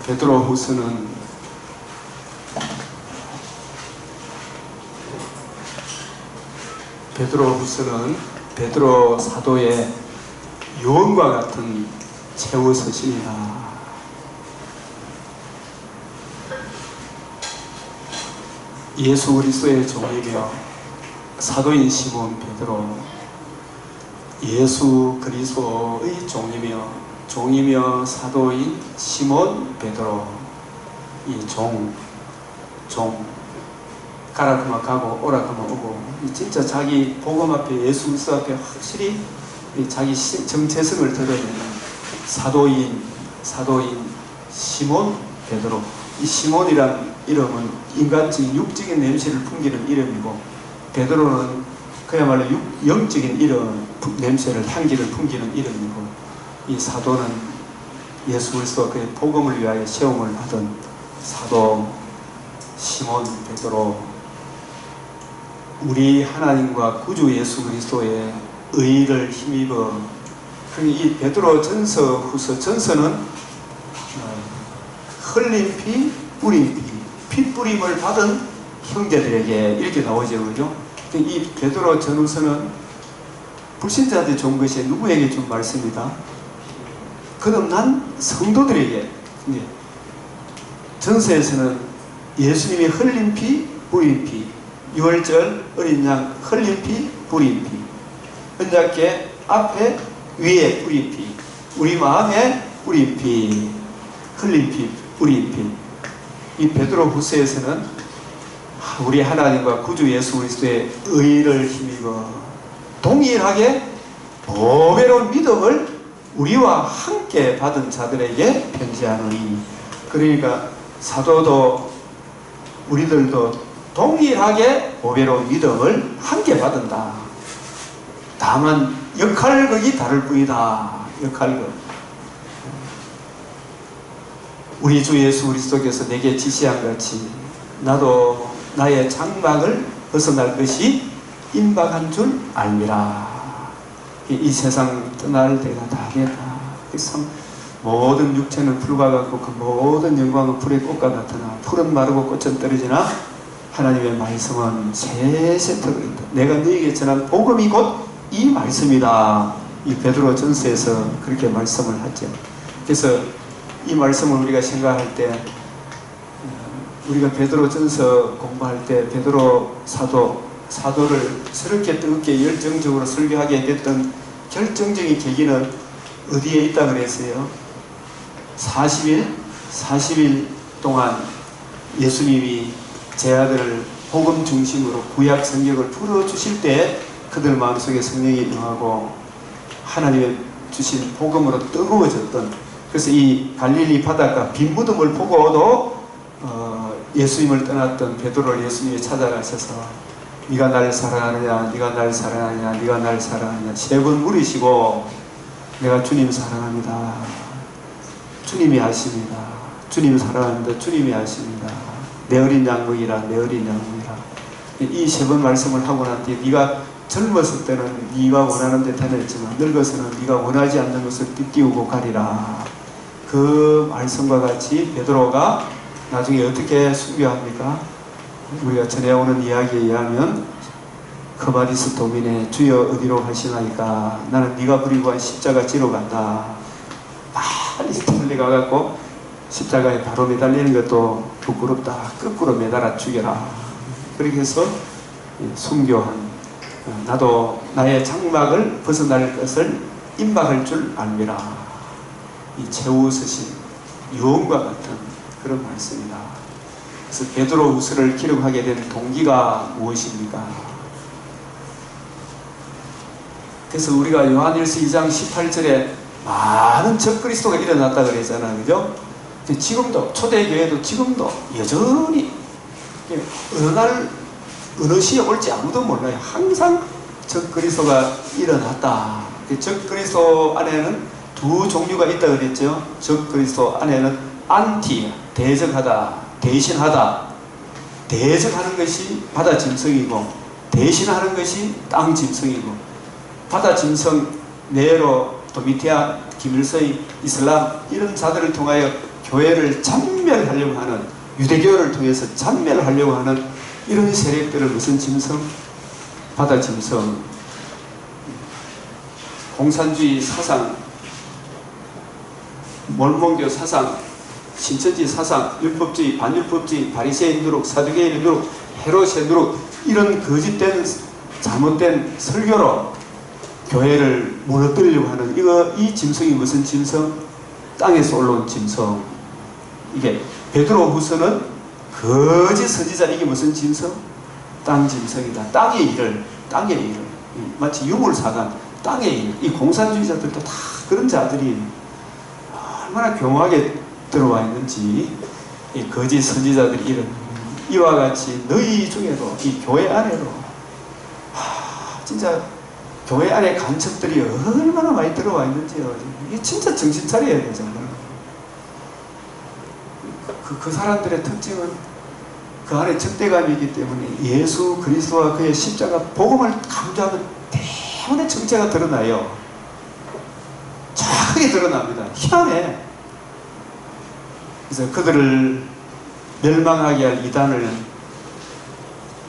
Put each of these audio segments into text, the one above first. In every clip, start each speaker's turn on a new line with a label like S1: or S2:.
S1: 베드로후서는 베드로 사도의 유언과 같은 최후서신이다. 예수 그리스도의 종이며 사도인 시몬 베드로, 예수 그리스도의 종이며 사도인 시몬 베드로. 이 종 가라크면 가고 오라크면 오고, 진짜 자기 복음 앞에, 예수 그리스도 앞에 확실히 자기 정체성을 드러내는 사도인 시몬 베드로. 이 시몬이란 이름은 인간적인 육적인 냄새를 풍기는 이름이고, 베드로는 그야말로 영적인 냄새를, 향기를 풍기는 이름이고, 이 사도는 예수 그리스도와 그의 복음을 위하여 세움을 받은 사도 시몬 베드로. 우리 하나님과 구주 예수 그리스도의 의를 힘입어, 이 베드로 전서 후서, 전서는 흘린 피, 뿌린 피, 피 뿌림을 받은 형제들에게 이렇게 나오죠, 그죠? 이 베드로 전후서는 불신자한테 준 것이 누구에게 준 말씀이다? 거듭난 성도들에게. 전서에서는 예수님이 흘린 피, 뿌린 피, 유월절 어린 양 흘린 피, 뿌린 피, 언약궤 앞에 위에 뿌린 피, 우리 마음에 뿌린 피, 흘린 피, 뿌린 피. 이 베드로 후서에서는 우리 하나님과 구주 예수 그리스도의 의를 힘입어 동일하게 보배로운 믿음을 우리와 함께 받은 자들에게 편지하노니. 그러니까 사도도 우리들도 동일하게 보배로운 믿음을 함께 받은다. 다만 역할극이 다를 뿐이다. 역할극. 우리 주 예수 그리스도께서 내게 지시한 같이 나도 나의 장막을 벗어날 것이 임박한 줄 알미라. 이 세상 떠날 때가 다 됐다. 모든 육체는 풀과 같고 그 모든 영광은 풀의 꽃과 같으나 풀은 마르고 꽃은 떨어지나 하나님의 말씀은 세세토록 있다. 내가 너에게 전한 복음이 곧 이 말씀이다. 이 베드로 전서에서 그렇게 말씀을 하죠. 그래서 이 말씀을 우리가 생각할 때, 우리가 베드로 전서 공부할 때 베드로 사도를 새롭게 뜨겁게 열정적으로 설교하게 됐던 결정적인 계기는 어디에 있다 그랬어요? 40일 동안 예수님이 제 아들을 복음 중심으로 구약 성경을 풀어주실 때 그들 마음속에 성령이 임하고 하나님의 주신 복음으로 뜨거워졌던, 그래서 이 갈릴리 바닷가 빈 무덤을 보고도 예수님을 떠났던 베드로를 예수님이 찾아가셔서 네가 날 사랑하느냐, 네가 날 사랑하느냐, 네가 날 사랑하느냐 3번 물으시고, 내가 주님 사랑합니다. 주님이 아십니다. 주님 사랑합니다. 주님이 아십니다. 내 어린 양목이라, 내 어린 양목이라. 이 3번 말씀을 하고 난 뒤에 네가 젊었을 때는 네가 원하는 데 다녔지만 늙어서는 네가 원하지 않는 것을 띠띠우고 가리라. 그 말씀과 같이 베드로가 나중에 어떻게 순교합니까? 우리가 전해오는 이야기에 의하면 커바디스 도민의 주여 어디로 가시나이까, 나는 네가 부리고 한 십자가 지러 간다. 빨리 달려가갖고 십자가에 바로 매달리는 것도 부끄럽다. 거꾸로 매달아 죽여라. 그렇게 해서 순교한, 나도 나의 장막을 벗어날 것을 임박할 줄 알미라. 이 최후서신 유언과 같은 그런 말씀이다. 그래서 베드로 후서를 기록하게 된 동기가 무엇입니까? 그래서 우리가 요한일서 2장 18절에 많은 적그리스도가 일어났다 그랬잖아요, 그죠? 지금도 초대교회도 지금도 여전히 어느 날 어느 시에 올지 아무도 몰라요. 항상 적그리스도가 일어났다. 적그리스도 안에는 두 종류가 있다 그랬죠. 적그리스도 안에는 안티, 대적하다, 대신하다. 대적하는 것이 바다 짐승이고 대신하는 것이 땅 짐승이고, 바다 짐승 네로, 도미티아, 김일성이, 이슬람 이런 자들을 통하여 교회를 잔멸하려고 하는, 유대교를 통해서 잔멸하려고 하는 이런 세력들을 무슨 짐승? 바다 짐승. 공산주의 사상, 몰몬교 사상, 신천지 사상, 율법주의, 반율법주의, 바리새인 누룩, 사두개인 누룩, 헤롯의 누룩, 이런 거짓된 잘못된 설교로 교회를 무너뜨리려고 하는 이 짐승이 무슨 짐승? 땅에서 올라온 짐승. 이게 베드로후서는 거짓 선지자, 이게 무슨 짐승? 땅 짐승이다. 땅의 일을 마치 유물사관, 땅의 일. 이 공산주의자들도 다 그런 자들이 얼마나 교묘하게 들어와 있는지, 이 거짓 선지자들이 이런 이와 같이 너희 중에도, 이 교회 안에도 진짜 교회 안에 간첩들이 얼마나 많이 들어와 있는지요. 이게 진짜 정신 차려야 되죠. 그 사람들의 특징은 그 안에 적대감이 있기 때문에 예수 그리스도와 그의 십자가 복음을 강조하는 때문에 정체가 드러나요. 정확하게 드러납니다. 희한해. 그래서 그들을 멸망하게 할 이단을,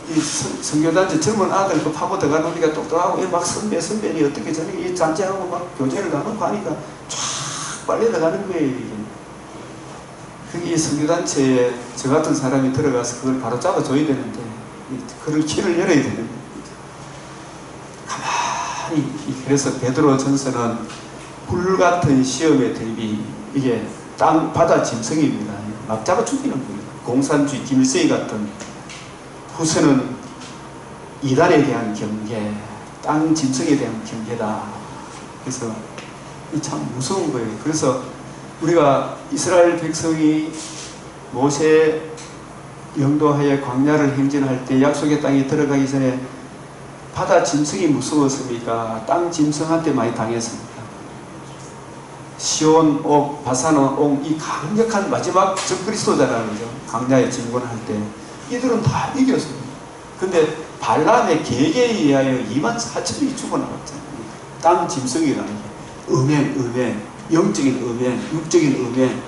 S1: 이 선교단체 젊은 아들 그 파고 들어가니까 똑똑하고 막 선배니 어떻게 저렇게 이 잔재하고 막 교제를 나누고 하니까 쫙 빨려 나가는 거예요. 이게. 그게 이 선교단체에 저 같은 사람이 들어가서 그걸 바로 잡아줘야 되는데, 그걸 길을 열어야 되는데, 가만히. 그래서 베드로 전서는 불같은 시험의 대비, 이게 땅 바다 짐승입니다. 막 잡아 죽이는 거예요. 공산주의 김일성이 같은. 후서는 이단에 대한 경계, 땅 짐승에 대한 경계다. 그래서 참 무서운 거예요. 그래서 우리가 이스라엘 백성이 모세 영도하여 광야를 행진할 때 약속의 땅에 들어가기 전에 바다 짐승이 무서웠습니까? 땅 짐승한테 많이 당했습니다. 시온 옥, 바산온 옥, 이 강력한 마지막 적그리스도잖아요. 그죠? 광야에 진군할 때 이들은 다 이겼어요. 근데 발람의 계계에 의하여 24,000명이 죽어나갔잖아요. 땅 짐승이라는 게 음행, 영적인 음행, 육적인 음행.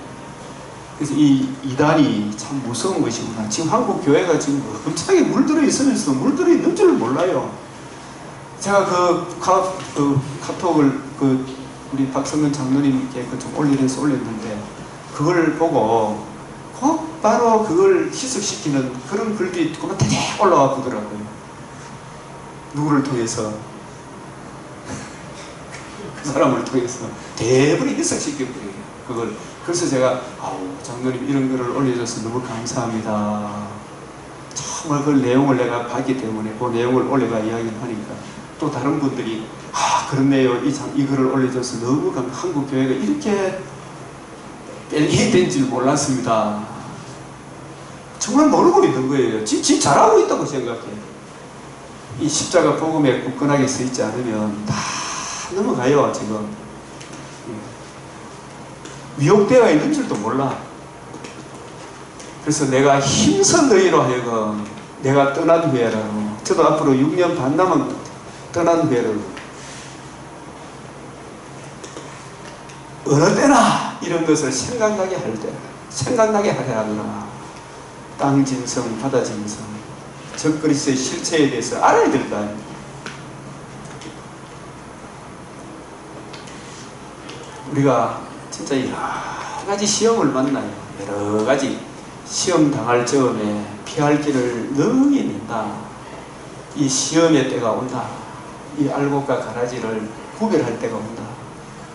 S1: 그래서 이 이단이 참 무서운 것이구나. 지금 한국 교회가 지금 엄청나게 물들어 있으면서 물들어 있는 줄을 몰라요. 제가 카톡을 우리 박성근 장로님께 좀 올렸는데, 그걸 보고 꼭 바로 그걸 희석시키는 그런 글들이 그만 대대 올라와 보더라고요. 누구를 통해서? 그 사람을 통해서 대부분이 희석시켜버려요. 그걸. 그래서 제가 장로님 이런 글을 올려줘서 너무 감사합니다. 정말 그 내용을 내가 봤기 때문에 그 내용을 올려가 이야기를 하니까 또 다른 분들이 그렇네요. 이 글을 올려줘서 너무 한국 교회가 이렇게 뺄게 된 줄 몰랐습니다. 정말 모르고 있는 거예요. 지 잘하고 있다고 생각해. 이 십자가 복음에 굳건하게 서 있지 않으면 다 넘어가요. 지금 미혹되어 있는 줄도 몰라. 그래서 내가 힘써 너희로 하여금 내가 떠난 후에라고, 저도 앞으로 6년 반 남은 떠난 후에라고, 어느 때나 이런 것을 생각나게 할 때, 생각나게 하게 하느라 땅 짐승, 바다 짐승, 적그리스도의 실체에 대해서 알아야 될 거 아닙니까? 우리가 진짜 여러 가지 시험을 만나요. 여러 가지 시험 당할 즈음에 피할 길을 능히 낸다. 이 시험의 때가 온다. 이 알곡과 가라지를 구별할 때가 온다.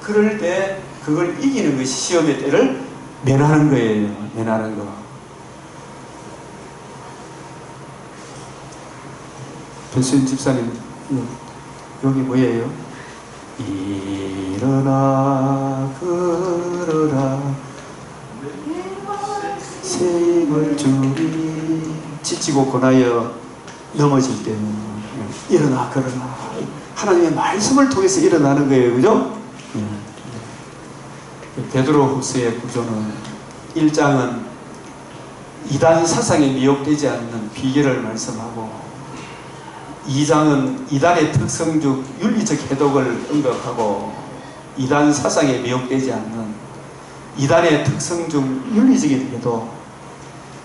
S1: 그럴 때 그걸 이기는 것이 시험의 때를 면하는 거예요. 면하는 거. 변수인 집사님, 여기 뭐예요? 일어나 걸어라 새 힘을 주리. 지치고 고나여 넘어질 때는 일어나 걸어라. 하나님의 말씀을 통해서 일어나는 거예요. 그죠? 베드로후서의 구조는 1장은 이단 사상에 미혹되지 않는 비결을 말씀하고, 2장은 이단의 특성적 윤리적 해독을 언급하고, 이단 사상에 미혹되지 않는 이단의 특성 중 윤리적인 태도,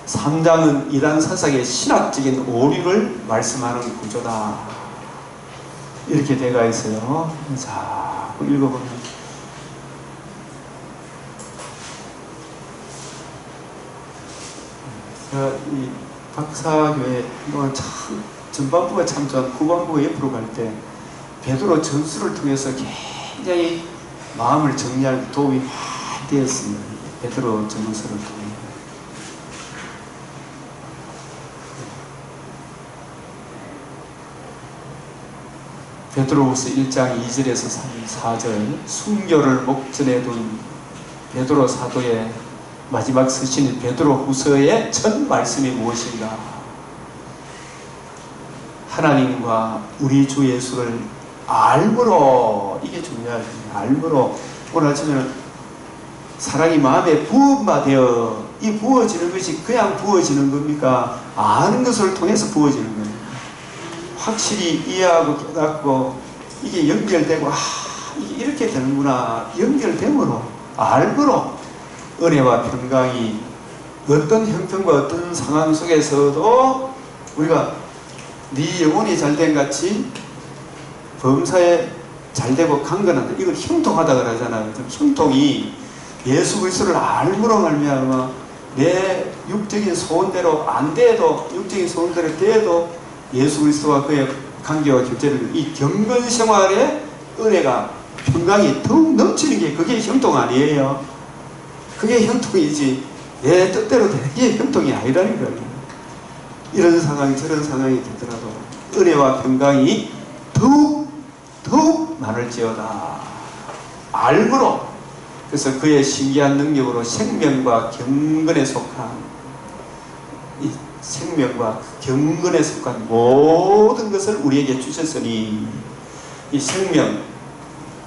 S1: 3장은 이단 사상의 신학적인 오류를 말씀하는 구조다. 이렇게 되어 있어요. 자, 읽어보면 이 박사교회 참 전반부가 참 좋은 후반부가 옆으로 갈 때 베드로 전수를 통해서 굉장히 마음을 정리할 도움이 많이 되었습니다. 베드로 전서를 통해. 베드로후서 1장 2절에서 4절, 순교를 목전에 둔 베드로 사도의 마지막 서신인 베드로후서의 첫 말씀이 무엇인가? 하나님과 우리 주 예수를 알므로, 이게 중요하죠. 알므로. 오늘 아침에는 사랑이 마음에 부음바 되어, 이 부어지는 것이 그냥 부어지는 겁니까? 아는 것을 통해서 부어지는 거예요. 확실히 이해하고 깨닫고 이게 연결되고, 이게 이렇게 되는구나. 연결됨으로, 알므로 은혜와 평강이 어떤 형편과 어떤 상황 속에서도 우리가 네 영혼이 잘된 같이 범사에 잘되고 강건한다. 이걸 형통하다 그러잖아요. 형통이 예수 그리스도를 알므로 말미암아 내 육적인 소원대로 안 돼도, 육적인 소원대로 돼도 예수 그리스도와 그의 관계와 교제를, 이 경건 생활에 은혜가 평강이 더욱 넘치는 게 그게 형통 아니에요. 그게 형통이지 내 뜻대로 되는 게 형통이 아니라는 거예요. 이런 상황이 저런 상황이 되더라도 은혜와 평강이 더욱 많을지어다. 알므로. 그래서 그의 신기한 능력으로 생명과 경건에 속한, 이 생명과 경건에 속한 모든 것을 우리에게 주셨으니, 이 생명,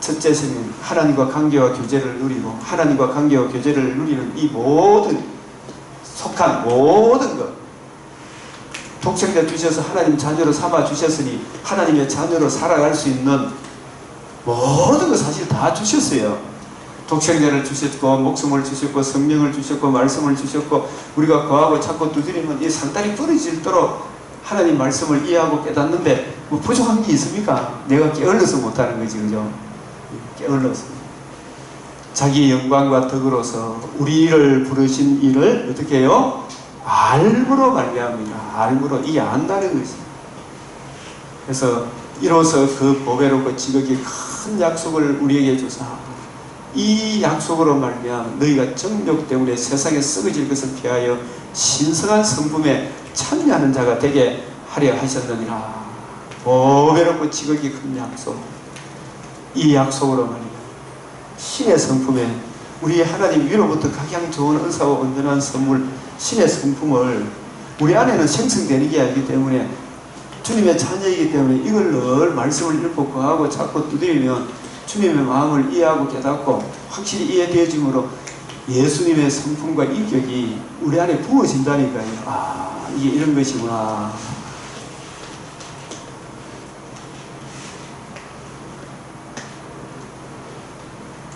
S1: 첫째 생명, 하나님과 관계와 교제를 누리고 하나님과 관계와 교제를 누리는 이 모든 속한 모든 것, 독생자 주셔서 하나님 자녀로 삼아 주셨으니 하나님의 자녀로 살아갈 수 있는 모든 것 사실 다 주셨어요. 독생자를 주셨고 목숨을 주셨고 성령을 주셨고 말씀을 주셨고, 우리가 거하고 찾고 두드리면 이 상단이 부러질도록 하나님 말씀을 이해하고 깨닫는데 뭐 부족한 게 있습니까? 내가 게을러서 못하는 거지, 그죠? 게을러서. 자기 영광과 덕으로서 우리를 부르신 이를 어떻게 해요? 알므로 말미암이라. 알므로, 이게 안다는 것이. 그래서 이로써 그 보배롭고 지극히 큰 약속을 우리에게 주사, 이 약속으로 말미암아 너희가 정욕 때문에 세상에 썩어질 것을 피하여 신성한 성품에 참여하는 자가 되게 하려 하셨느니라. 보배롭고 지극히 큰 약속, 이 약속으로 말이야 신의 성품에, 우리 하나님 위로부터 가장 좋은 은사와 온전한 선물, 신의 성품을 우리 안에는 생성되는 게 아니기 때문에, 주님의 자녀이기 때문에 이걸 늘 말씀을 읽고 거하고 찾고 두드리면 주님의 마음을 이해하고 깨닫고 확실히 이해되어짐으로 예수님의 성품과 인격이 우리 안에 부어진다니까요. 이게 이런 것이구나.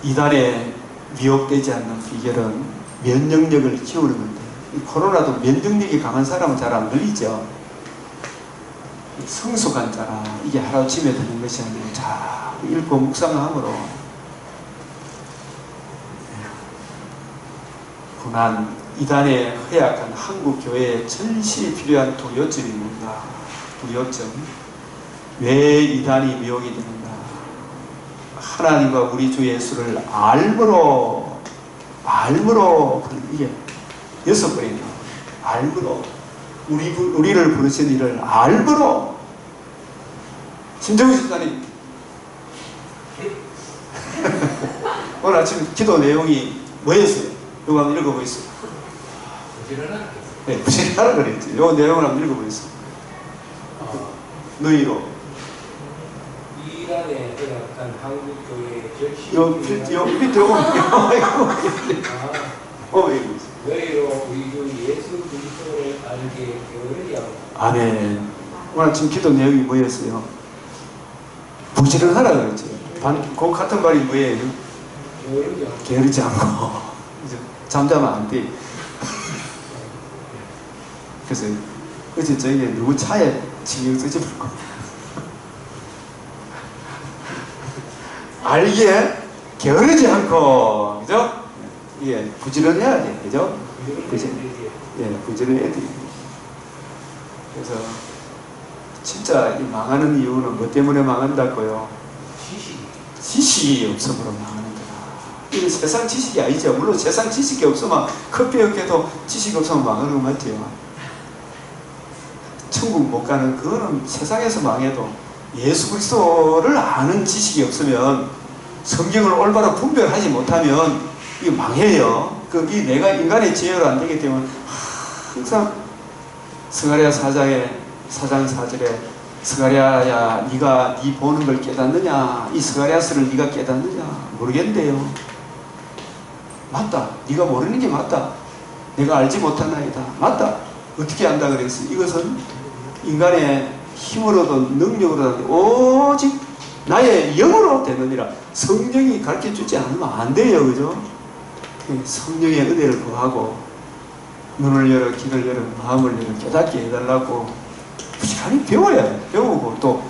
S1: 이단에 미혹되지 않는 비결은 면역력을 키우는 건데, 이 코로나도 면역력이 강한 사람은 잘 안 걸리죠. 성숙한 자라 이게 하루아침에 되는 것이 아니고 자 읽고 묵상함으로 고난, 이단에 허약한 한국 교회에 절실히 필요한 두 요점이 뭔가? 두 요점. 왜 이단이 미혹이 되는가? 하나님과 우리 주 예수를 알므로 이게 6번이나 알므로, 우리를 부르신 이를 알므로. 신정희 집사님 오늘 아침 기도 내용이 뭐였어요? 이거 한번 읽어보겠어요. 네, 부지런하라 그랬지. 이 내용을 한번 읽어보겠어요. 너희로
S2: 이란에 허약한 한국교회의 절실히
S1: 요 밑에
S2: 너희로 우리 주 예수 그리스도를 알게 되으려.
S1: 아멘. 오늘 아침 기도 내용이 뭐였어요? 부지런하라 그랬죠. 그 같은 말이 뭐예요? 게으르지 않고 이제 잠자면 안 돼. 그래서 어제 저희가 누구 차에 신경 쓰지 말고 알기에 게으르지 않고, 그죠? 예, 부지런해야 돼, 그죠? 예, 부지런해야 돼. 그래서 진짜 이 망하는 이유는 뭐 때문에 망한다고요? 지식이 없으므로 망하는 거다. 이건 세상 지식이 아니죠. 물론 세상 지식이 없으면 커피 얻게도 지식이 없으면 망하는 거 맞죠. 천국 못 가는 그거는 세상에서 망해도 예수 그리스도를 아는 지식이 없으면 성경을 올바로 분별하지 못하면 이거 망해요. 이 내가 인간의 지혜로 안 되기 때문에 항상 스가랴 4장 4절에 스가랴야 네가 네 보는 걸 깨닫느냐, 이 스가랴서를 네가 깨닫느냐 모르겠는데요. 맞다. 네가 모르는 게 맞다. 내가 알지 못하나이다. 맞다. 어떻게 안다 그랬어? 이것은 인간의 힘으로도 능력으로도 오직 나의 영으로 되느니라. 성령이 가르쳐주지 않으면 안 돼요. 그죠? 성령의 은혜를 구하고 눈을 열어 귀를 열어 마음을 열어 깨닫게 해달라고 부지런히 배워야 돼요. 배우고 또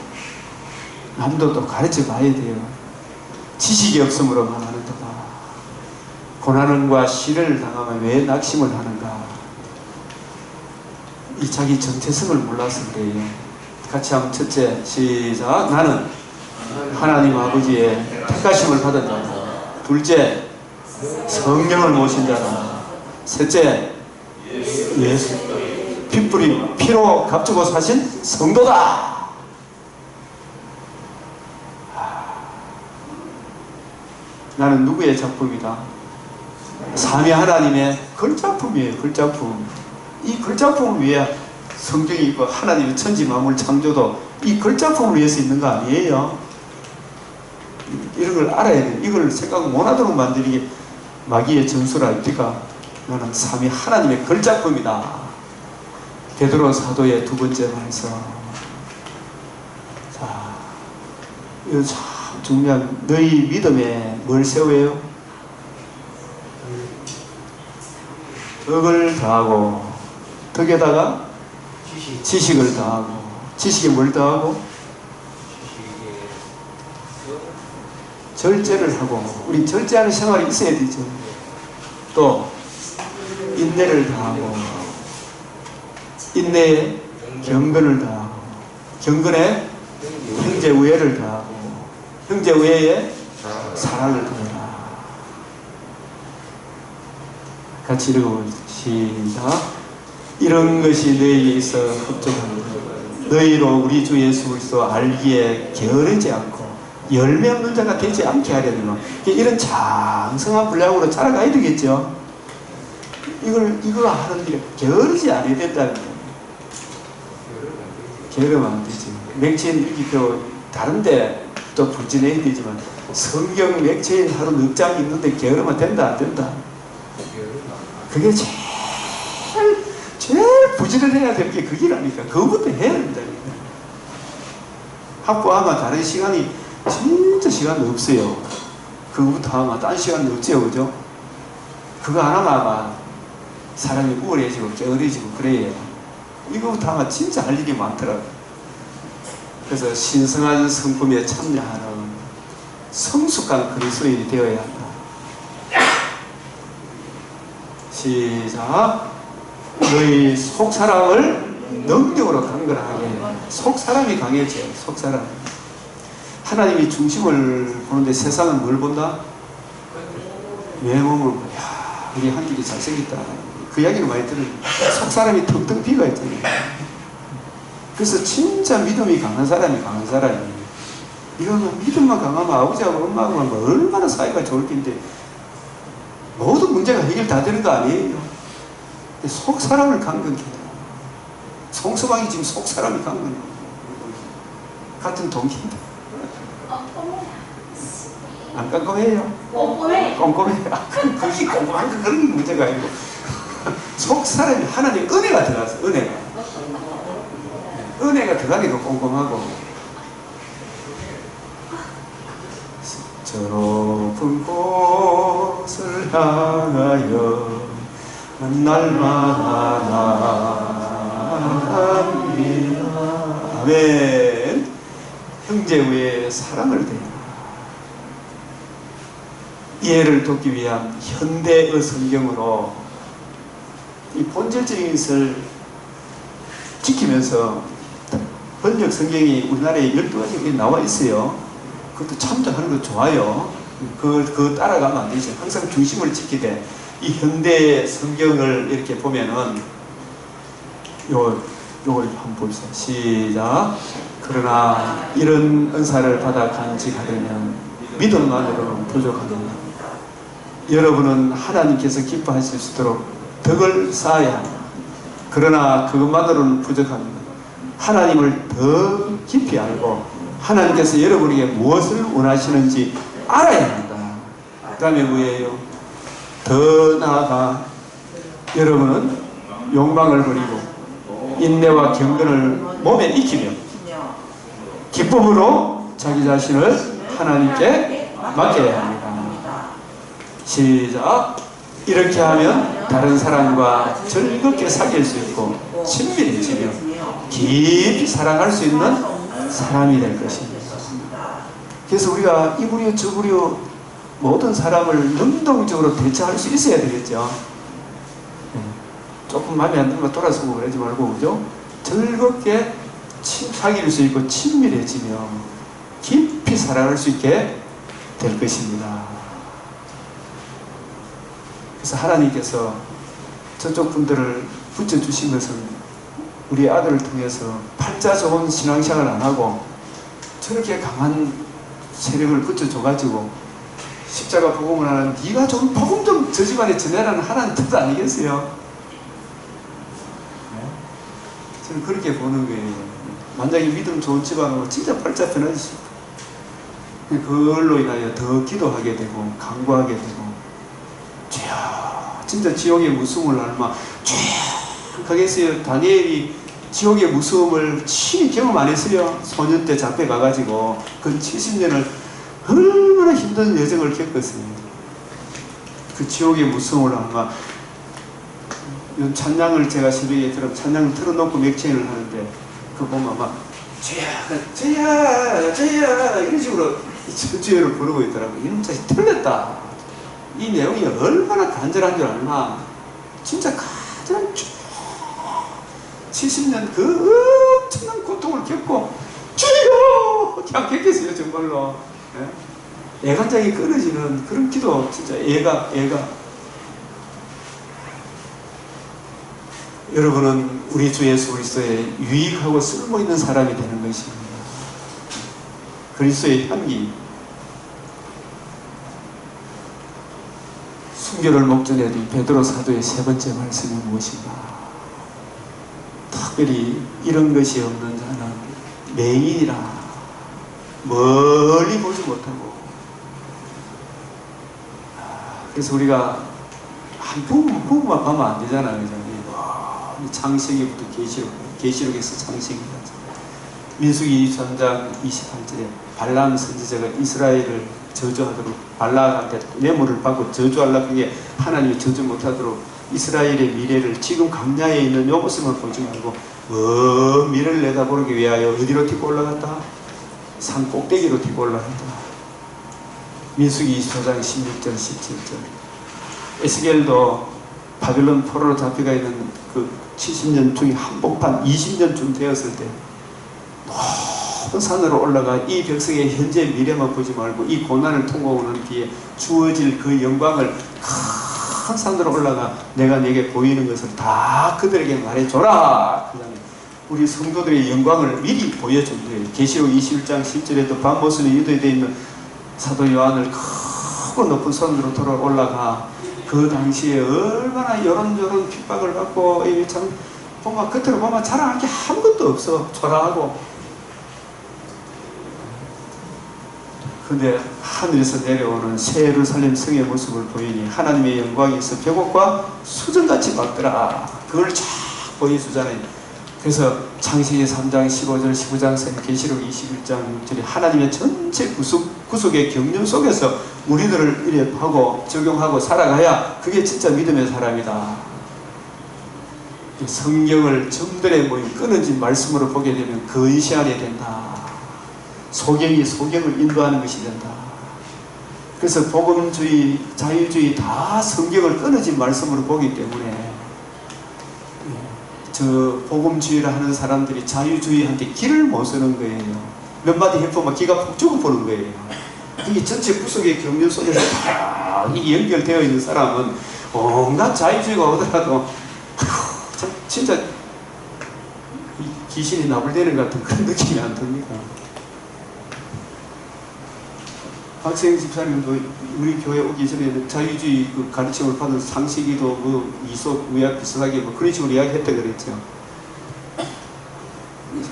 S1: 남도 또 가르쳐 봐야 돼요. 지식이 없으므로 망하는 도다. 고난과 시련을 당하면 왜 낙심을 하는가? 이 자기 정체성을 몰랐을 때예요. 같이 한번 첫째 시작. 나는 하나님 아버지의 택하심을 받은 자다. 둘째, 성령을 모신 자다. 셋째, 예수 핏불이 피로 값주고 사신 성도다. 나는 누구의 작품이다? 삼위 하나님의 글작품이에요. 글작품. 이 글작품을 위해 성경이 있고 하나님의 천지 만물 창조도 이 글작품을 위해서 있는 거 아니에요. 이런 걸 알아야 돼. 이걸 생각 못하도록 만드는 게 마귀의 전술아 입니까? 나는 삼위 하나님의 글작품이다. 베드로 사도의 두 번째 말씀. 자, 이거 참 중요한, 너희 믿음에 뭘 세워요? 덕을 더하고, 덕에다가 지식을 더하고, 지식에 뭘 더하고? 절제를 하고, 우리 절제하는 생활이 있어야 되죠. 또 인내를 더하고, 인내에 경건을 더하고, 경건에 형제우애를 더하고, 형제우애에 사랑을 더하라. 같이 읽어보시다. 이런 것이 너희에게 있어 흡족하노라. 너희로 우리 주 예수 그리스도 알기에 게으르지 않고 열매 없는 자가 되지 않게 하려는 것. 이런 장성한 분량으로 자라가야 되겠죠. 이걸 하는 일에 게으르지 않아야 된다는 거예요. 게으르면 안 되지. 맥체인 일기표 다른데 또 불진해야 되지만 성경 맥체인 하루 넉 장 있는데 게으르면 된다 안 된다? 그게 제일 부지런해야 될 게 그기라니까. 그거부터 해야 된다니까. 학부하면 다른 시간이 진짜 시간이 없어요. 그거부터 하면 딴 시간이 없죠. 그죠? 그거 안 하면 아마 사람이 우울해지고 게으르지고 그래요. 이거부터 하면 진짜 할 일이 많더라고요. 그래서 신성한 성품에 참여하는 성숙한 그리스도인이 되어야 한다. 시작. 너희 속사람을 능력으로 강건하게. 속사람이 강해져. 속사람. 하나님이 중심을 보는데 세상은 뭘 본다? 외모를 보야. 우리 한길이 잘생겼다. 그 이야기를 많이 들어요. 속사람이 텅텅 비가 있잖아요. 그래서 진짜 믿음이 강한 사람이 강한 사람이에요. 이거는 믿음만 강하면 아버지하고 엄마하고 얼마나 사이가 좋을 텐데 모든 문제가 해결 다 되는 거 아니에요. 속 사람을 강건해. 송서방이 지금 속 사람이 강건해. 같은 동기인데. 안 깜깜해요? 꼼꼼해요. 그게 꼼꼼한 거 그런 문제가 아니고 속 사람이 하나님 은혜가 들어갔어. 은혜가 들어가니까 꼼꼼하고. 저 높은 곳을 향하여 날마다 나아갑니다. 아멘. 형제 외에 사랑을 대하라. 이해를 돕기 위한 현대의 성경으로 이 본질적인 것을 지키면서 번역 성경이 우리나라에 12가지가 나와 있어요. 그것도 참조하는 거 좋아요. 그거 따라가면 안 되죠. 항상 중심을 지키되 이 현대 성경을 이렇게 보면은 요걸 한번 봅시다. 시작. 그러나 이런 은사를 받아 간직하려면 믿음만으로는 부족합니다. 여러분은 하나님께서 기뻐하실 수 있도록 덕을 쌓아야 합니다. 그러나 그것만으로는 부족합니다. 하나님을 더 깊이 알고 하나님께서 여러분에게 무엇을 원하시는지 알아야 합니다. 그 다음에 뭐예요? 더 나아가 여러분은 욕망을 버리고 인내와 경건을 몸에 익히며 기쁨으로 자기 자신을 하나님께 맡겨야 합니다. 시작. 이렇게 하면 다른 사람과 즐겁게 사귈 수 있고 친밀해지며 깊이 사랑할 수 있는 사람이 될 것입니다. 그래서 우리가 이부류 저부류 모든 사람을 능동적으로 대처할 수 있어야 되겠죠. 조금 마음에 안 들면 돌아서고 그러지 말고, 그죠? 즐겁게 사귈 수 있고 친밀해지며 깊이 사랑할 수 있게 될 것입니다. 그래서 하나님께서 저쪽 분들을 붙여주신 것은 우리 아들을 통해서 팔자 좋은 신앙생활 안 하고 저렇게 강한 세력을 붙여줘가지고 십자가 복음을 하는 네가 좀 복음 좀 저 집안에 전해라는 하나님 뜻 아니겠어요? 네? 저는 그렇게 보는 거예요. 만약에 믿음 좋은 집안으로 진짜 팔자 편하지. 그걸로 인하여 더 기도하게 되고 간구하게 되고 주여 진짜 지옥의 무서움을 알마 주여. 거기서 다니엘이 지옥의 무서움을 친히 경험 안 했어요. 소년 때 잡혀가가지고 그 70년을 얼마나 힘든 여정을 겪었어요. 그 지옥의 무서움을 알마. 찬양을 제가 새벽에 찬양을 틀어놓고 맥체인을 하는데 그거 보면 막 주여 이런 식으로 주여를 부르고 있더라고요. 이놈 자식 틀렸다. 이 내용이 얼마나 간절한 줄 알마. 진짜 간절한 70년 그 엄청난 고통을 겪고 주여 그냥 겪겠어요 정말로. 네? 애간장이 끊어지는 그런 기도. 진짜 애가 여러분은 우리 주 예수 그리스도의 유익하고 쓸모있는 사람이 되는 것입니다. 그리스도의 향기. 순교를 목전에 둔 베드로 사도의 세 번째 말씀이 무엇인가? 특별히 이런 것이 없는 자는 맹인이라 멀리 보지 못하고. 그래서 우리가 한 부분만 보면 안 되잖아요. 창세기부터 계시록에서 창세기까지. 민수기 23장 28절에 발람 선지자가 이스라엘을 저주하도록 발락한테 뇌물을 받고 저주하려고 하기에 하나님이 저주 못하도록 이스라엘의 미래를 지금 광야에 있는 요 모습만 보지 말고 미래를 내다보기 위하여 어디로 튀고 올라갔다? 산 꼭대기로 튀고 올라갔다. 민수기 24장 16절 17절. 에스겔도 바빌론 포로로 잡혀가 있는 그 70년 중에 한복판 20년쯤 되었을 때 높은 산으로 올라가 이 백성의 현재 미래만 보지 말고 이 고난을 통과하는 뒤에 주어질 그 영광을 큰 산으로 올라가 내가 내게 보이는 것을 다 그들에게 말해줘라. 그 다음에 우리 성도들의 영광을 미리 보여준 거예요. 계시록 21장 10절에도 밤모습에 유도되어 있는 사도 요한을 크고 높은 산으로 돌아 올라가 그 당시에 얼마나 요런저런 핍박을 받고 참 보면 겉으로 보면 자랑할 게 아무것도 없어. 초라하고. 근데 하늘에서 내려오는 새 예루살렘 성의 모습을 보이니 하나님의 영광이 있어 벽옥과 수정같이 밝더라. 그걸 쫙 보여주잖아요. 그래서 창세기 3장 15절 15장 계시록 21장 6절이 하나님의 전체 구속의 경륜 속에서 우리들을 이래 하고 적용하고 살아가야 그게 진짜 믿음의 사람이다. 성경을 정들에 모인 끊어진 말씀으로 보게 되면 근시하게 된다. 소경이 소경을 인도하는 것이 된다. 그래서 복음주의, 자유주의 다 성경을 끊어진 말씀으로 보기 때문에 저 복음주의를 하는 사람들이 자유주의한테 길을 못 서는 거예요. 몇 마디 해보면 기가 푹 죽어보는 거예요. 이게 전체 구속의 경륜 속에서 다 이게 연결되어 있는 사람은 온갖 자유주의가 오더라도 진짜 귀신이 나불대는 것 같은 그런 느낌이 안 듭니다. 박세영 집사님도 우리 교회 오기 전에 자유주의 그 가르침을 받은 상식이도 뭐 이속 의학 비슷하게 뭐 그런 식으로 이야기했다 그랬죠.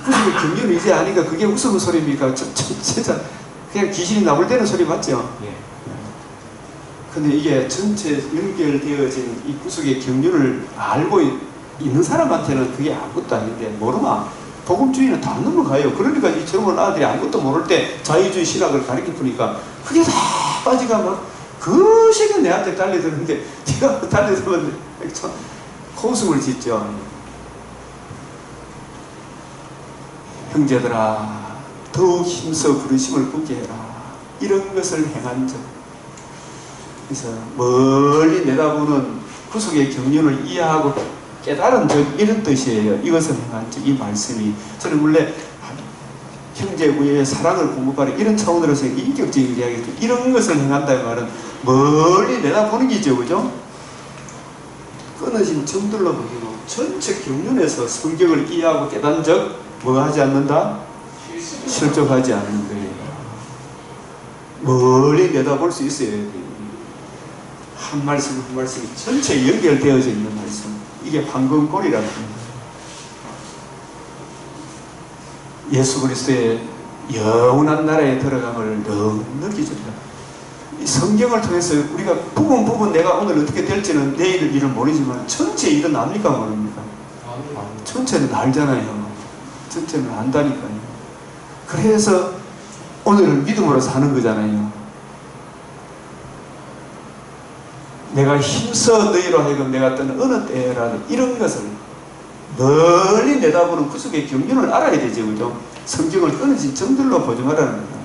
S1: 구속의 경륜을 이제 아니까 그게 무슨 소리입니까? 진짜 그냥 귀신이 나불대는 소리 맞죠?
S2: 예.
S1: 근데 이게 전체 연결되어진 이 구속의 경륜을 알고 있는 사람한테는 그게 아무것도 아닌데 모르면 복음주의는 다 넘어가요. 그러니까 이 젊은 아들이 아무것도 모를 때 자유주의 신학을 가르쳐보니까 그게 다 빠지가 막 그 시간 내한테 달려드는데 제가 달려들면 참 코웃음을 짓죠. 형제들아 더욱 힘써 부르심을 굳게 해라. 이런 것을 행한 적. 그래서 멀리 내다보는 구속의 경륜을 이해하고 깨달은 적 이런 뜻이에요. 이것을 행한 적, 이 말씀이. 저는 원래 형제 우애의 사랑을 공급하는 이런 차원으로서 인격적인 이야기죠. 이런 것을 행한다는 말은 멀리 내다보는 게죠. 그죠? 끊어진 정들로 보기고 전체 경륜에서 성경을 이해하고 깨달은 적 뭐 하지 않는다? 실족하지 않는 거예요. 멀리 내다볼 수 있어야 돼요. 한 말씀 한 말씀이 전체 연결되어져 있는 말씀. 이게 황금골이라고 합니다. 예수 그리스도의 영원한 나라에 들어감을 넉넉히 줍니다. 이 성경을 통해서 우리가 부분 내가 오늘 어떻게 될지는 내일 일은 모르지만 전체 일은 압니까 모릅니까? 전체는 알잖아요. 전체는 안다니까요. 그래서 오늘은 믿음으로 사는 거잖아요. 내가 힘써 너희로 하여금 내가 떠는 어느 때라도 이런 것을 멀리 내다보는 구속의 경륜을 알아야 되죠. 그죠? 성경을 끊어진 정들로 보증하라는 거예요.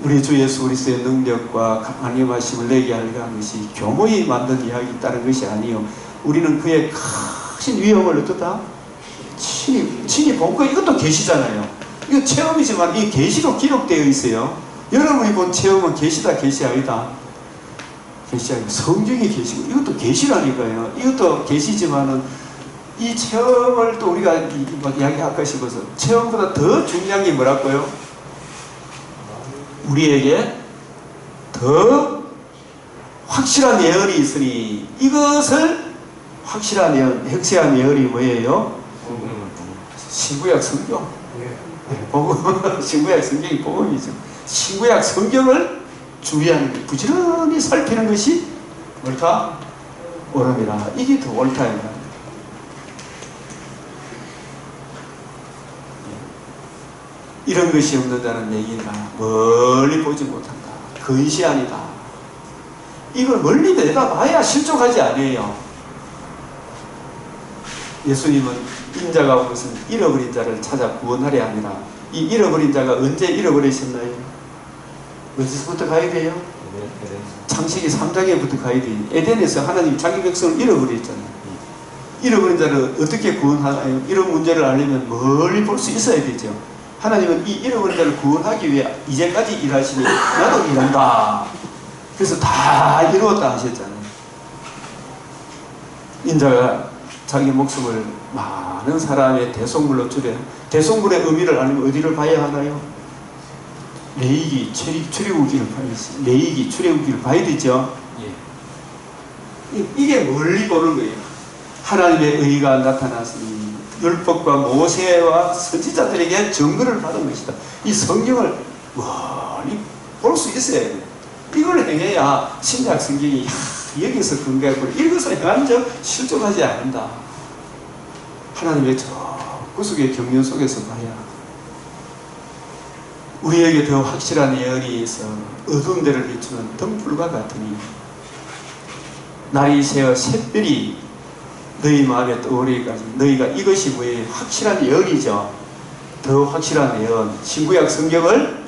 S1: 우리 주 예수 그리스도의 능력과 안림하심을 내게 알게 것이 교모이 만든 이야기 있다는 것이 아니요. 우리는 그의 크신 위엄을 어떻다? 친히 본 거. 이것도 계시잖아요. 이거 체험이지만 이 계시로 기록되어 있어요. 여러분이 본 체험은 계시다 계시 아니다. 계시 아니고 성경이 계시고 이것도 계시라니까요. 이것도 계시지만은 이 체험을 또 우리가 이야기할까 싶어서 체험보다 더 중요한 게 뭐라고요? 우리에게 더 확실한 예언이 있으니 이것을 확실한 예언, 핵심한 예언이 뭐예요? 신구약 성경. 복음, 신구약 성경이 복음이죠. 신구약 성경을 주의하는 것, 부지런히 살피는 것이 옳다? 옳음이라. 이게 더 옳다. 이런 것이 없는 자는 내기가 멀리 보지 못한다. 근시안이다. 이걸 멀리 내다봐야 실족하지 아니에요. 예수님은 인자가 온 것은 잃어버린 자를 찾아 구원하려 합니다. 이 잃어버린 자가 언제 잃어버리셨나요? 어디서부터 가야 돼요? 창세기 3장에부터 가야 돼요. 에덴에서 하나님이 자기 백성을 잃어버렸잖아요. 잃어버린 자를 어떻게 구원하나요? 이런 문제를 알려면 멀리 볼 수 있어야 되죠. 하나님은 이 잃어버린 자를 구원하기 위해 이제까지 일하시니 나도 일한다. 그래서 다 이루었다 하셨잖아요. 인자가 자기 목숨을 많은 사람의 대속물로 주려. 대속물의 의미를 알면 어디를 봐야 하나요? 레위기 출애굽기를 봐야지. 레위기 출애굽기를 봐야 되죠. 예. 이게 멀리 보는 거예요. 하나님의 의가 나타났으니 율법과 모세와 선지자들에게 증거를 받은 것이다. 이 성경을 멀리 볼 수 있어야 돼요. 이걸 행해야 신약 성경이 여기서 근거하고 이것을 행한 적 실족하지 않는다. 하나님의 저 구속의 경륜 속에서 봐야 우리에게 더 확실한 예언이 있어 어두운 데를 비추는 등불과 같으니 날이 새어 샛별이 너희 마음에 떠오르기까지 너희가 이것이 뭐예요? 확실한 예언이죠. 더 확실한 예언. 신구약 성경을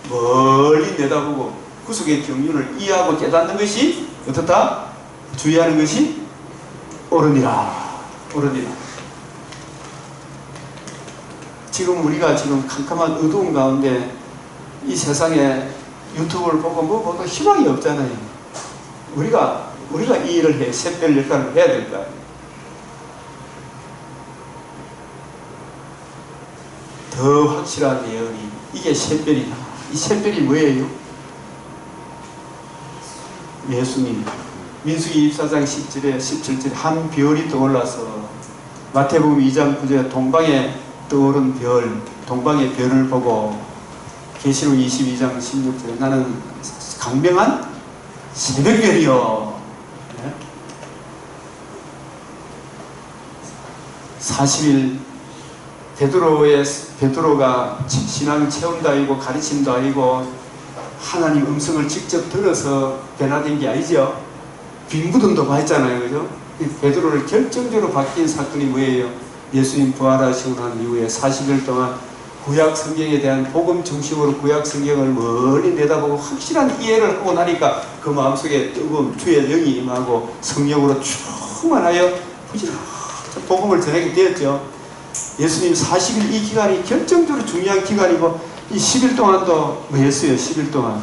S1: 멀리 내다보고 구속의 경륜을 이해하고 깨닫는 것이 어떻다? 주의하는 것이 옳으니라. 옳으니라. 지금 우리가 지금 캄캄한 어두운 가운데 이 세상에 유튜브를 보고 뭐 보도 희망이 없잖아요. 우리가 이 일을 해, 샛별 역할을 해야 될 거 아니에요. 더 확실한 예언이 이게 샛별이다. 이 샛별이 뭐예요? 예수님. 민수기 24장 10절에 17절에 한 별이 떠올라서 마태복음 2장 9절에 동방에 떠오른 별, 동방의 별을 보고 계시록 22장 16절에 나는 강명한 새벽별이요. 40일 베드로가 신앙 체험도 아니고 가르침도 아니고 하나님 음성을 직접 들어서 변화된 게 아니죠. 빈부등도 봤잖아요. 그죠? 베드로를 결정적으로 바뀐 사건이 뭐예요? 예수님 부활하시고 난 이후에 40일 동안 구약 성경에 대한 복음 중심으로 구약 성경을 멀리 내다보고 확실한 이해를 하고 나니까 그 마음속에 뜨거운 주의 영이 임하고 성령으로 충만하여 부지런히 복음을 전하게 되었죠. 예수님 40일 이 기간이 결정적으로 중요한 기간이고 이 10일 동안도 뭐 했어요? 10일 동안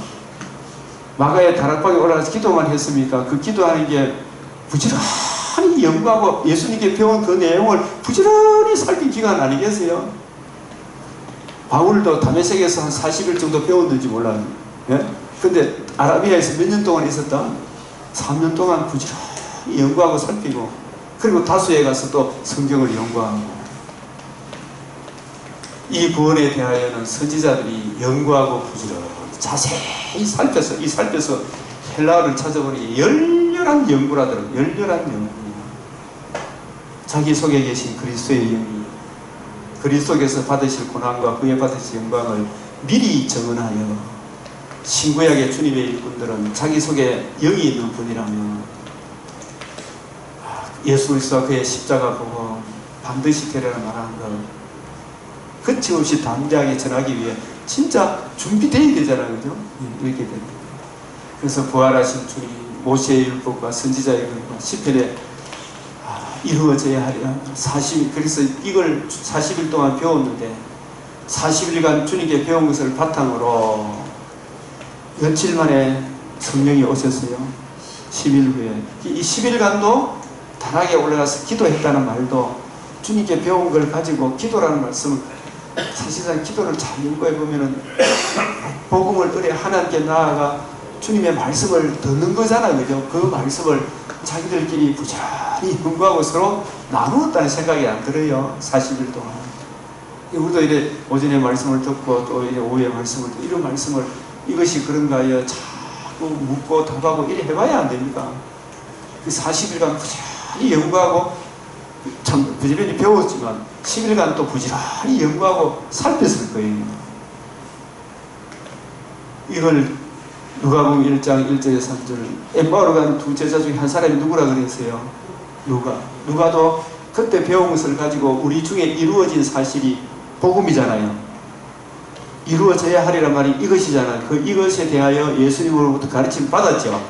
S1: 마가의 다락방에 올라가서 기도만 했습니까? 그 기도하는 게 부지런히 연구하고 예수님께 배운 그 내용을 부지런히 살핀 기간 아니겠어요? 바울도 다메섹에서 한 40일 정도 배웠는지 몰라요. 예? 근데 아라비아에서 몇 년 동안 있었다? 3년 동안 부지런히 연구하고 살피고 그리고 다수에 가서 또 성경을 연구하고 이 구원에 대하여는 선지자들이 연구하고 부지런히 자세히 살펴서 헬라어를 찾아보니 열렬한 연구라더라고요. 열렬한 연구. 자기 속에 계신 그리스도의 영이 그리스도께서 받으실 고난과 그에 받으실 영광을 미리 정언하여 신구약의 주님의 일꾼들은 자기 속에 영이 있는 분이라면 예수 그리스도와 그의 십자가 보고 반드시 되리라 말하는 것 거침없이 담대하게 전하기 위해 진짜 준비되어야 되잖아요. 그죠? 이렇게 됩니다. 그래서 부활하신 주님 모세의 율법과 선지자의 글과 시편에 이루어져야 하리라. 40일, 그래서 이걸 40일 동안 배웠는데 40일간 주님께 배운 것을 바탕으로 며칠 만에 성령이 오셨어요. 10일 후에. 이 10일간도 단하게 올라가서 기도했다는 말도 주님께 배운 걸 가지고 기도라는 말씀은 사실상 기도를 잘 연구해 보면은 복음을 의뢰 하나님께 나아가 주님의 말씀을 듣는 거잖아요. 그죠? 그 말씀을 자기들끼리 부지런히 연구하고 서로 나누었다는 생각이 안 들어요. 40일 동안. 우리도 이래 오전에 말씀을 듣고 또 이래 오후에 말씀을 듣고 이런 말씀을 이것이 그런가 하여 자꾸 묻고 답하고 이래 해봐야 안 됩니까? 그 40일간 부지런히 연구하고 참 부지런히 배웠지만 10일간 또 부지런히 연구하고 살폈을 거예요. 이걸 누가복음 1장 1절에 3절 엠마오로 가는 두 제자 중에 한 사람이 누구라 그랬어요? 누가도 그때 배운 것을 가지고 우리 중에 이루어진 사실이 복음이잖아요. 이루어져야 하리란 말이 이것이잖아요. 그 이것에 대하여 예수님으로부터 가르침 받았죠.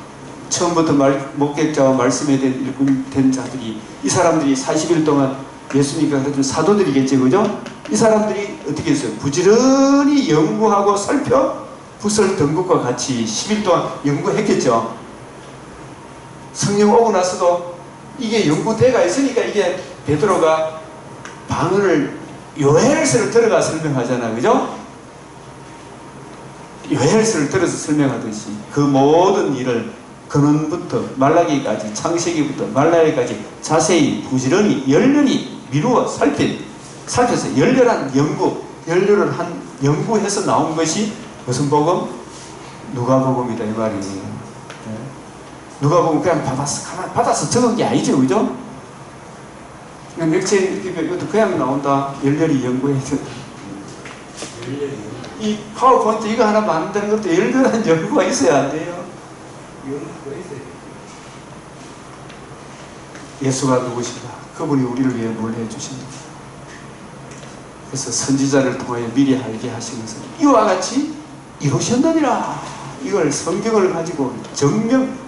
S1: 처음부터 목격자와 말씀에 대한 일꾼 된 자들이 이 사람들이 40일 동안 예수님께 가르친 사도들이겠죠. 그죠? 이 사람들이 어떻게 했어요? 부지런히 연구하고 살펴 부설 등급과 같이 10일 동안 연구했겠죠. 성령 오고 나서도 이게 연구대가 있으니까 이게 베드로가 방언을 요엘서를 들어가 설명하잖아요. 그죠? 요엘서를 들어서 설명하듯이 그 모든 일을 근원부터 말라기까지 창세기부터 말라기까지 자세히 부지런히 열렬히 미루어 살펴서 열렬한 연구해서 나온 것이 무슨 복음? 누가복음이다 이 말이에요. 누가복음 그냥 받아서 적은 게 아니죠. 그죠? 맥체인 이것도 그냥 나온다. 열렬히 연구해야 된다. 이 파워포인트 이거 하나 만드는 것도 열렬한 연구가 있어야 안 돼요.
S2: 연구가 있어요.
S1: 예수가 누구신가? 그분이 우리를 위해 뭘 해주십니까? 그래서 선지자를 통하여 미리 알게 하시면서 이와 같이 이루셨느니라. 이걸 성경을 가지고 정명.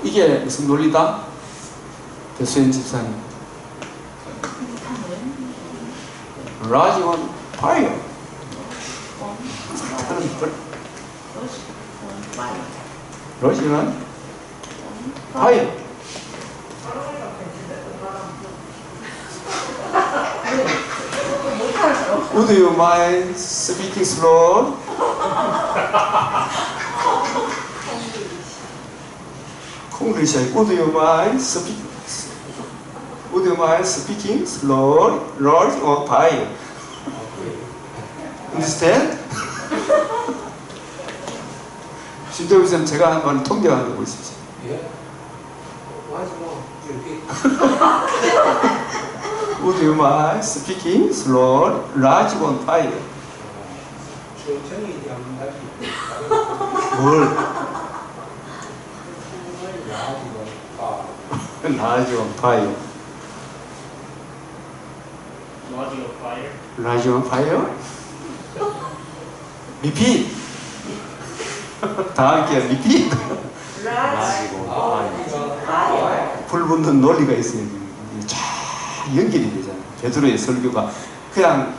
S1: 이게 무슨 논리다? 배수연 집사님. Rising on fire. Rising on fire. Would you mind speaking slow? English. Would you mind speaking? Would you mind speaking slowly? Rising on fire. Understand? 신정선 제가 한번 통역하는 거 보시죠.
S2: 예? 마지막 이렇게
S1: Would you mind speaking slowly? Rising on fire.
S2: 천천히 한번 다시
S1: 뭘?
S2: 라지고
S1: Rising on fire.
S3: Logic of fire.
S1: Rising on fire? Repeat. 다 함께 repeat. 불 붙는 논리가 있어야 됩니다. 쫙 연결이 되잖아요. 베드로의 설교가 그냥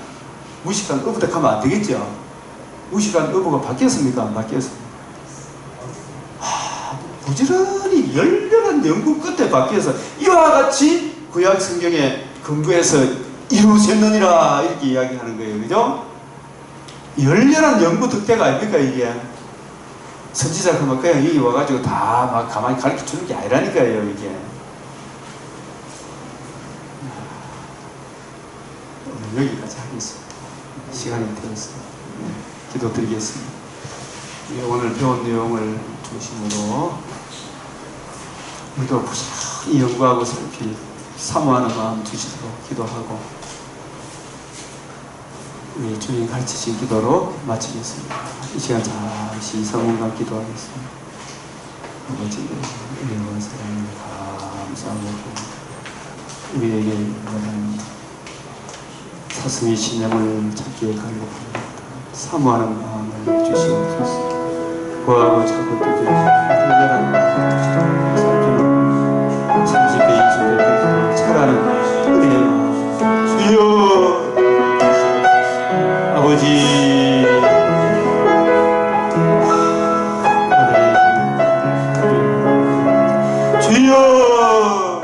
S1: 무식한 어부덕하면 안 되겠죠. 무식한 어부가 바뀌었습니까? 안 바뀌었습니까? 부지런히 열렬한 연구 끝에 바뀌어서 이와 같이 구약 성경에 근거해서 이루셨느니라 이렇게 이야기하는 거예요. 그죠? 열렬한 연구 득대가 아닙니까 이게? 선지자 그러면 그냥 여기 와가지고 다 막 가만히 가르쳐 주는 게 아니라니까요 이게. 오늘 여기까지 하겠습니다. 시간이 되었습니다. 기도드리겠습니다. 오늘 배운 내용을 중심으로 우리도 부지런히 연구하고 살피 사모하는 마음 주시도록 기도하고 우리 주님 가르치신 기도로 마치겠습니다. 이 시간 잠시 성문과 기도하겠습니다. 아버지 은혜와 사랑을 감사하고 우리에게 원하는 사슴의 신념을 찾기에 갈급합니다. 사모하는 마음을 주시옵소서. 구하고 찾고 두드리시고 열렬한 마음을 주시옵소서. 30배 20배 100배 차라는 은혜의 마음 주여 아버지 주여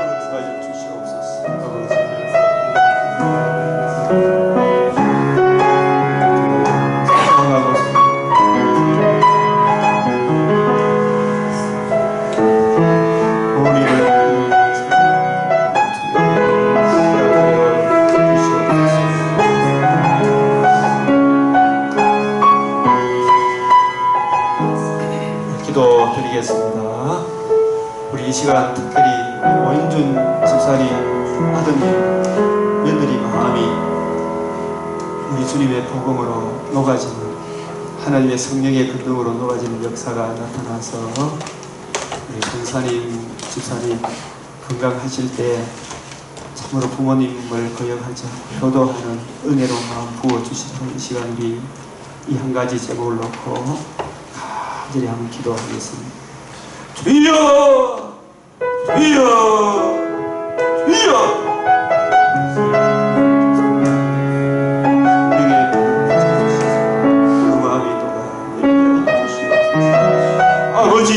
S1: 역사해 주시옵소서. 아버지 사랑하고 기도드리겠습니다. 우리 이 시간 특별히 오인준 집사님 아드님 며느리 마음이 우리 주님의 복음으로 녹아지는 하나님의 성령의 근동으로 녹아지는 역사가 나타나서 우리 권사님 집사님 건강하실 때 참으로 부모님을 거역하지 않고 효도하는 은혜로 마음 부어주시도록 이 시간 우리 이 한 가지 제목을 놓고 간절히 한번 기도하겠습니다. 주여! 주여! 주여! 우리에게 그 마음이 돌아 주시옵소서. 아버지!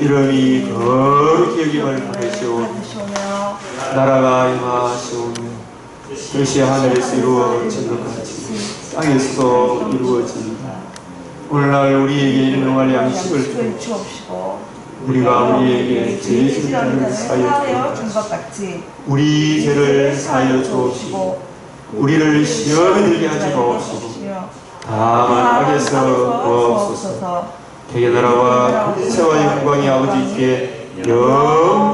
S1: 이름이 거룩히 여김을 받으시오. 나라가 임하시오며 뜻이 하늘에서 이루어진 것 같이 땅에서도 이루어집니다. 오늘날 우리에게 일용할 양식을 주옵시고 우리가 우리에게 죄 지은 자를 사하여
S4: 준 것 같이
S1: 우리 죄를 사하여 주옵시고 우리를 시험에 들게 하지 마옵시고 다만 악에서 구하옵소서. 대개 나라와 권세와 영광이 아버지께 영원히